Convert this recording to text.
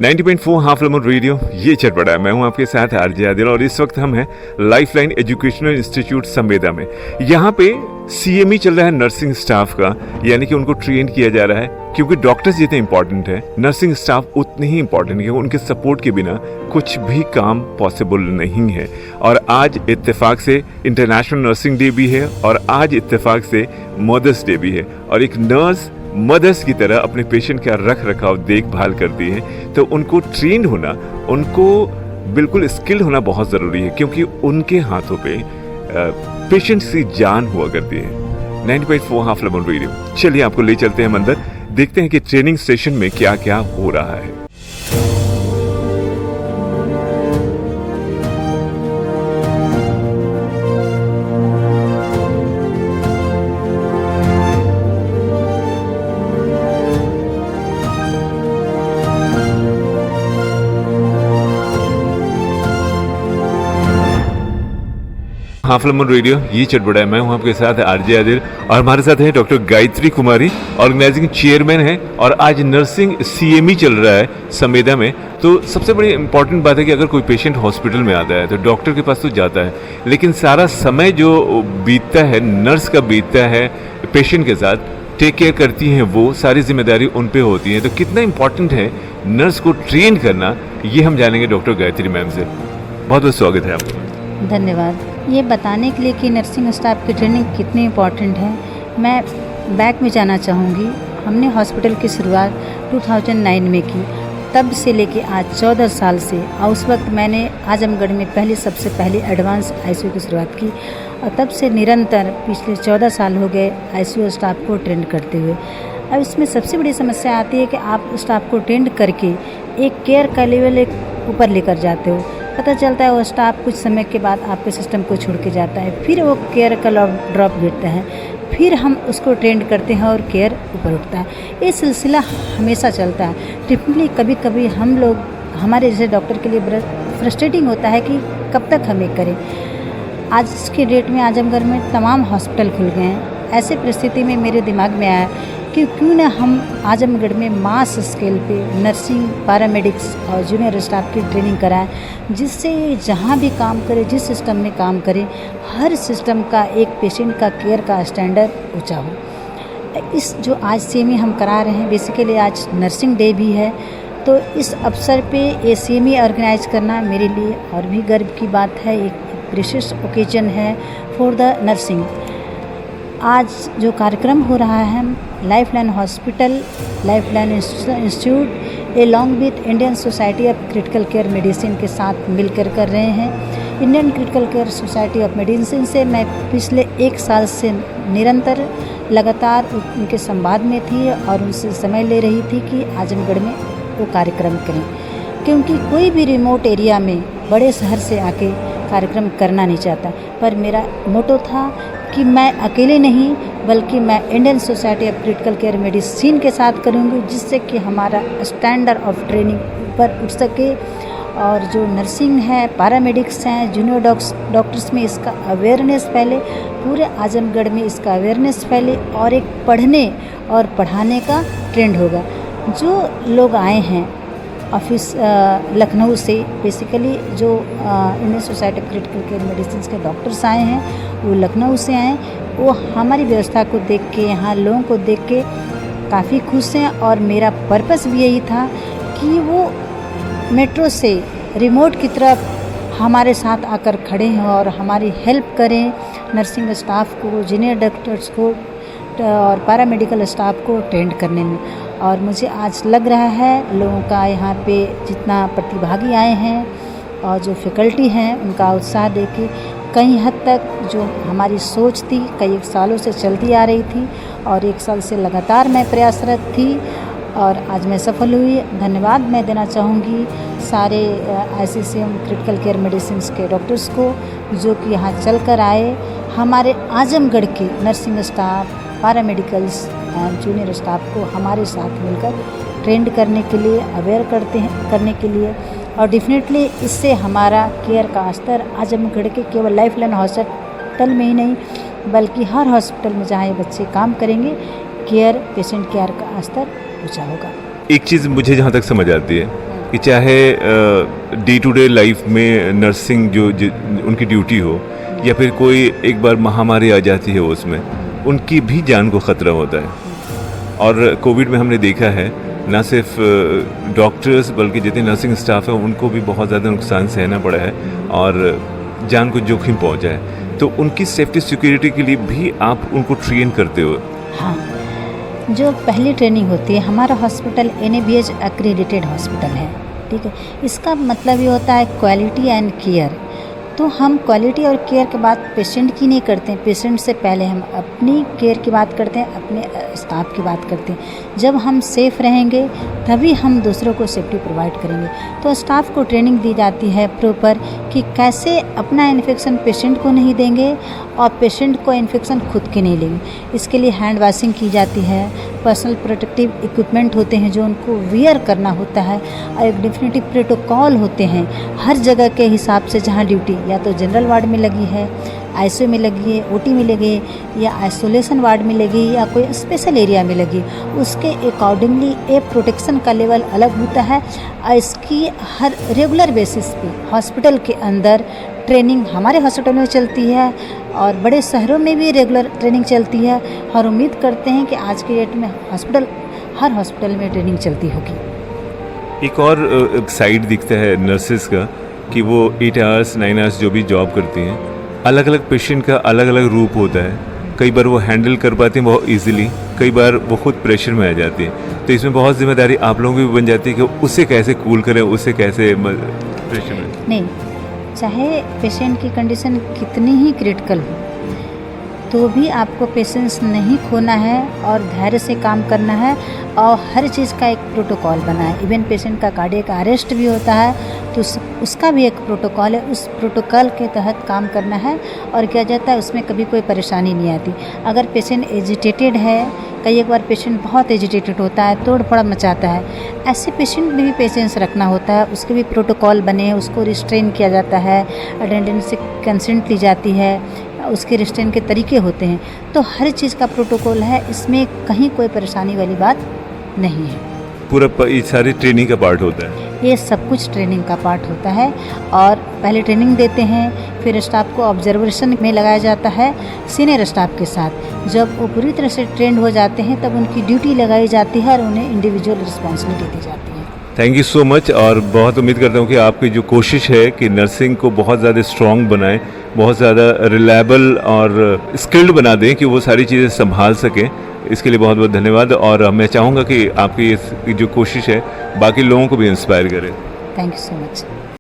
90.4 half lemon radio ये चल पड़ा है। मैं हूं आपके साथ आरजे आदिल और इस वक्त हम हैं लाइफलाइन एजुकेशनल इंस्टीट्यूट संवेदा में। यहाँ पे सीएमई चल रहा है नर्सिंग स्टाफ का, यानी कि उनको ट्रेन किया जा रहा है, क्योंकि डॉक्टर्स जितने इंपॉर्टेंट है नर्सिंग स्टाफ उतने ही इंपॉर्टेंट है। उनके सपोर्ट के बिना कुछ भी काम पॉसिबल नहीं है। और आज इत्तेफाक से इंटरनेशनल नर्सिंग डे भी है और आज इत्तेफाक से मदर्स डे भी है। और एक नर्स मदर्स की तरह अपने पेशेंट का रख रखाव देखभाल करती है, तो उनको ट्रेंड होना, उनको बिल्कुल स्किल्ड होना बहुत ज़रूरी है, क्योंकि उनके हाथों पे पेशेंट्स की जान हुआ करती है। 90.4 हाफ लेमन रेडियो, चलिए आपको ले चलते हैं अंदर, देखते हैं कि ट्रेनिंग स्टेशन में क्या क्या हो रहा है। हाफ लेमन रेडियो ये चट बड़ा है। मैं हूं आपके साथ आरजे आदिल और हमारे साथ हैं डॉक्टर गायत्री कुमारी, ऑर्गेनाइजिंग चेयरमैन हैं। और आज नर्सिंग सीएमई चल रहा है संवेदा में। तो सबसे बड़ी इंपॉर्टेंट बात है कि अगर कोई पेशेंट हॉस्पिटल में आता है तो डॉक्टर के पास तो जाता है, लेकिन सारा समय जो बीतता है नर्स का बीतता है पेशेंट के साथ, टेक केयर करती हैं वो, सारी जिम्मेदारी उन पे होती है। तो कितना इंपॉर्टेंट है नर्स को ट्रेन करना, ये हम जानेंगे डॉक्टर गायत्री मैम से। बहुत बहुत स्वागत है आपका। धन्यवाद। ये बताने के लिए कि नर्सिंग स्टाफ की ट्रेनिंग कितनी इम्पॉर्टेंट है, मैं बैक में जाना चाहूँगी। हमने हॉस्पिटल की शुरुआत 2009 में की, तब से लेके आज 14 साल से। और उस वक्त मैंने आजमगढ़ में सबसे पहले एडवांस आईसीयू की शुरुआत की और तब से निरंतर पिछले 14 साल हो गए आईसीयू स्टाफ को ट्रेंड करते हुए। अब इसमें सबसे बड़ी समस्या आती है कि आप स्टाफ को ट्रेंड करके एक केयर का लेवल एक ऊपर लेकर जाते हो, पता चलता है वो स्टाफ कुछ समय के बाद आपके सिस्टम को छोड़ के जाता है, फिर वो केयर का ड्रॉप गिरता है, फिर हम उसको ट्रेंड करते हैं और केयर ऊपर उठता है। ये सिलसिला हमेशा चलता है। डेफिनेटली कभी कभी हम लोग, हमारे जैसे डॉक्टर के लिए फ्रस्ट्रेटिंग होता है कि कब तक हम ये करें। आज के डेट में आजमगढ़ में तमाम हॉस्पिटल खुल गए हैं। ऐसे परिस्थिति में मेरे दिमाग में आया कि क्यों ना हम आजमगढ़ में मास स्केल पे नर्सिंग, पैरामेडिक्स और जूनियर स्टाफ की ट्रेनिंग कराएं, जिससे जहाँ भी काम करे, जिस सिस्टम में काम करे, हर सिस्टम का एक पेशेंट का केयर का स्टैंडर्ड ऊंचा हो। इस जो आज सीएमई हम करा रहे हैं, बेसिकली आज नर्सिंग डे भी है, तो इस अवसर पे ये सीएमई ऑर्गेनाइज करना मेरे लिए और भी गर्व की बात है। एक प्रेशियस ओकेजन है फॉर द नर्सिंग। आज जो कार्यक्रम हो रहा है, lifeline hospital, lifeline institute along with Indian society of critical care medicine के साथ मिलकर कर रहे हैं। Indian critical care society of medicine से मैं पिछले 1 साल से निरंतर लगातार उनके संवाद में थी और उनसे समय ले रही थी कि आजमगढ़ में वो कार्यक्रम करें, क्योंकि कोई भी रिमोट एरिया में बड़े शहर से आके कार्यक्रम करना नहीं चाहता। पर मेरा मोटो था कि मैं अकेले नहीं, बल्कि मैं Indian society of critical care medicine के साथ करूँगी, जिससे कि हमारा स्टैंडर्ड ऑफ ट्रेनिंग पर उठ सके। और जो नर्सिंग है, पैरामेडिक्स हैं, जूनियर डॉक्टर्स में इसका अवेयरनेस फैले, पूरे आजमगढ़ में इसका अवेयरनेस फैले और एक पढ़ने और पढ़ाने का ट्रेंड होगा। जो लोग आए हैं ऑफिस लखनऊ से, बेसिकली जो Indian society of critical care medicine के डॉक्टर्स आए हैं, वो लखनऊ से आए। वो हमारी व्यवस्था को देख के, यहाँ लोगों को देख के काफ़ी खुश हैं। और मेरा पर्पस भी यही था कि वो मेट्रो से रिमोट की तरफ हमारे साथ आकर खड़े हैं और हमारी हेल्प करें, नर्सिंग स्टाफ को, जूनियर डॉक्टर्स को और पैरामेडिकल स्टाफ को ट्रेंड करने में। और मुझे आज लग रहा है लोगों का यहाँ पे जितना प्रतिभागी आए हैं और जो फैकल्टी हैं, उनका उत्साह देख के कई हद तक जो हमारी सोच थी कई सालों से चलती आ रही थी और 1 साल से लगातार मैं प्रयासरत थी और आज मैं सफल हुई। धन्यवाद मैं देना चाहूँगी सारे ICCM क्रिटिकल केयर मेडिसिन के डॉक्टर्स को, जो कि यहाँ चल कर आए, हमारे आजमगढ़ के nursing staff, paramedicals and junior staff को हमारे साथ मिलकर ट्रेंड करने के लिए, अवेयर करने के लिए। और डेफिनेटली इससे हमारा केयर का स्तर आजमगढ़ के केवल लाइफलाइन हॉस्पिटल में ही नहीं, बल्कि हर हॉस्पिटल में जहाँ ये बच्चे काम करेंगे, पेशेंट केयर का स्तर ऊँचा होगा। एक चीज़ मुझे जहाँ तक समझ आती है कि चाहे डे टू डे लाइफ में नर्सिंग जो उनकी ड्यूटी हो या फिर कोई एक बार महामारी आ जाती है उसमें उनकी भी जान को ख़तरा होता है। और कोविड में हमने देखा है ना सिर्फ डॉक्टर्स बल्कि जितने नर्सिंग स्टाफ है उनको भी बहुत ज़्यादा नुकसान सहना पड़ा है और जान को जोखिम पहुंचा है। तो उनकी सेफ्टी सिक्योरिटी के लिए भी आप उनको ट्रेन करते हो? हाँ, जो पहली ट्रेनिंग होती है, हमारा हॉस्पिटल NABH एक्रेडिटेड हॉस्पिटल है, ठीक है। इसका मतलब ये होता है क्वालिटी एंड केयर। तो हम क्वालिटी और केयर के बात पेशेंट की नहीं करते हैं, पेशेंट से पहले हम अपनी केयर की बात करते हैं, अपने स्टाफ की बात करते हैं। जब हम सेफ़ रहेंगे तभी हम दूसरों को सेफ्टी प्रोवाइड करेंगे। तो स्टाफ को ट्रेनिंग दी जाती है प्रॉपर कि कैसे अपना इन्फेक्शन पेशेंट को नहीं देंगे और पेशेंट को इन्फेक्शन खुद के नहीं लेंगे। इसके लिए हैंड वॉशिंग की जाती है, पर्सनल प्रोटेक्टिव इक्विपमेंट होते हैं जो उनको वियर करना होता है और एक डेफिनेटिव प्रोटोकॉल होते हैं हर जगह के हिसाब से। जहाँ ड्यूटी या तो जनरल वार्ड में लगी है, ICU में लगी है, OT में लगी है या आइसोलेशन वार्ड में लगी या कोई स्पेशल एरिया में लगी, उसके अकॉर्डिंगली एक प्रोटेक्शन का लेवल अलग होता है। और इसकी हर रेगुलर बेसिस पे हॉस्पिटल के अंदर ट्रेनिंग हमारे हॉस्पिटल में चलती है और बड़े शहरों में भी रेगुलर ट्रेनिंग चलती है। और उम्मीद करते हैं कि आज के डेट में हर हॉस्पिटल में ट्रेनिंग चलती होगी। एक और साइड दिखता है नर्सेज का कि वो 8 आवर्स 9 आवर्स जो भी जॉब करती हैं, अलग अलग पेशेंट का अलग अलग रूप होता है। कई बार वो हैंडल कर पाती हैं बहुत इजीली, कई बार वो खुद प्रेशर में आ जाती है। तो इसमें बहुत जिम्मेदारी आप लोगों की भी बन जाती है कि उसे कैसे कूल करें, उसे कैसे प्रेशर में नहीं, चाहे पेशेंट की कंडीशन कितनी ही क्रिटिकल हो तो भी आपको पेशेंस नहीं खोना है और धैर्य से काम करना है। और हर चीज़ का एक प्रोटोकॉल बना है। इवन पेशेंट का कार्डियक अरेस्ट भी होता है तो उसका भी एक प्रोटोकॉल है, उस प्रोटोकॉल के तहत काम करना है और किया जाता है। उसमें कभी कोई परेशानी नहीं आती। अगर पेशेंट एजिटेटेड है, कई एक बार पेशेंट बहुत एजिटेटेड होता है, तोड़ फोड़ मचाता है, ऐसे पेशेंट में भी पेशेंस रखना होता है। उसके भी प्रोटोकॉल बने, उसको रिस्ट्रेन किया जाता है, अटेंडेंट से कंसेंट ली जाती है, उसके रिस्ट्रेन के तरीके होते हैं। तो हर चीज़ का प्रोटोकॉल है, इसमें कहीं कोई परेशानी वाली बात नहीं है। पूरा ये सारी ट्रेनिंग का पार्ट होता है? ये सब कुछ ट्रेनिंग का पार्ट होता है। और पहले ट्रेनिंग देते हैं, फिर स्टाफ को ऑब्जर्वेशन में लगाया जाता है सीनियर स्टाफ के साथ। जब वो पूरी तरह से ट्रेंड हो जाते हैं तब उनकी ड्यूटी लगाई जाती है और उन्हें इंडिविजुअल रिस्पॉन्सिबिलिटी दी जाती है। Thank you so much. और बहुत उम्मीद करता हूँ कि आपकी जो कोशिश है कि नर्सिंग को बहुत ज़्यादा स्ट्रॉन्ग बनाएं, बहुत ज़्यादा रिलायबल और स्किल्ड बना दें कि वो सारी चीज़ें संभाल सकें। इसके लिए बहुत बहुत धन्यवाद। और मैं चाहूँगा कि आपकी जो कोशिश है बाकी लोगों को भी इंस्पायर करे। Thank you so much.